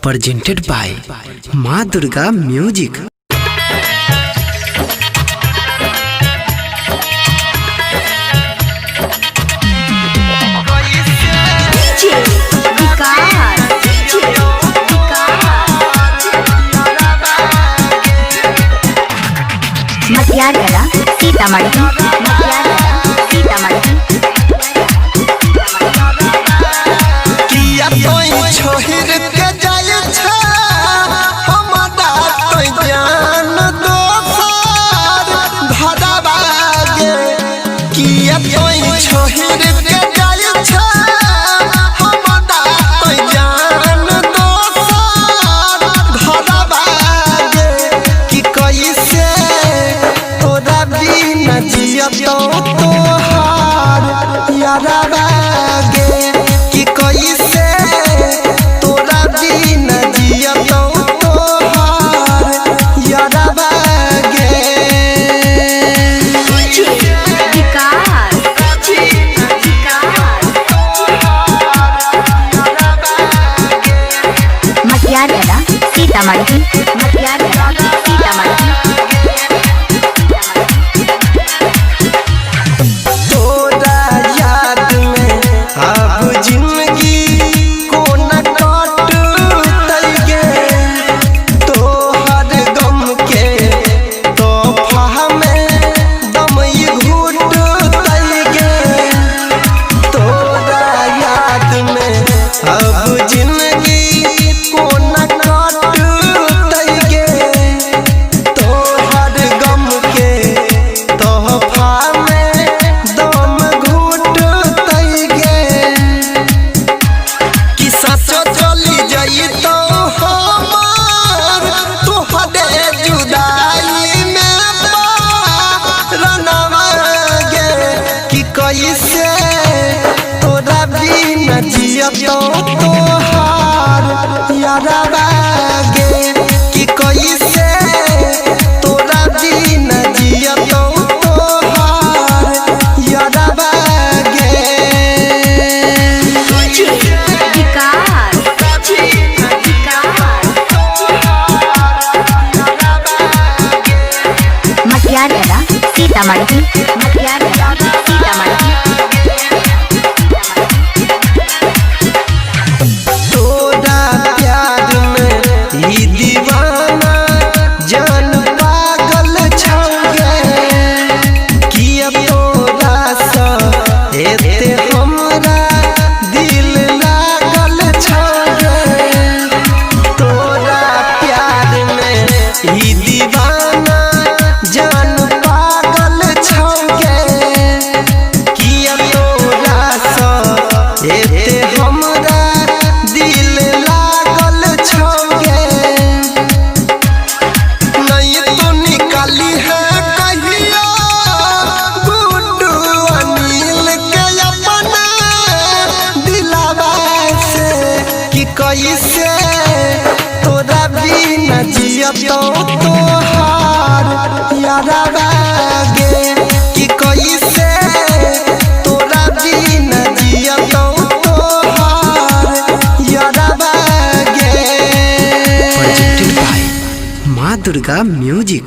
presented by माँ Durga music. Matiyargarh Sitamarhi किया तोई छोहिर के जाय छा हमरा तोई जान दोसर भरबागे। किया तोई छोहिर के जाय छा हमरा तोई जान दोसर भरबागे। कि कैसे तोरा बिना जियतो तोहार यारबागे। कि कैसे तोरा बिना जियतो तोहार यारबागे। मतियारगढ़ सीतामढ़ी तोरा याद में अब जिंदगी को न काटतै गे। तोहर गम के तोहफा में दम घुटतै गे। तोरा याद में अब जिंदगी को न काटतै गे। तोहर गम के तोहफा में दम घुटतै गे। कि सचो चली जइतो हमार तोहरे जुदाई में रनवा गे। कि कैसे तोरा बिना जियतो तोहार यारबा गे। कि कैसे तोरा बिना जियतो तोहार यारबा गे। मतियारगढ़ सीतामढ़ी तोरा प्यार में ई दीवाना जान पागल छौगे। किया तोरा सा एते हमरा दिल लागल छौगे। तोरा प्यार में ई दीवाना जान पागल छौगे। किया तोरा सा एते हमरा दिल लागल छौगे। नहीं तो निकाली है कहिया गुड्डू अनिल के अपना दिलावा से। कि कैसे तोरा बिना जियतो तोहार यारबा गे। कि कैसे तोरा बिना जियतो तोहार यारबा गे। presented by माँ दुर्गा म्यूजिक।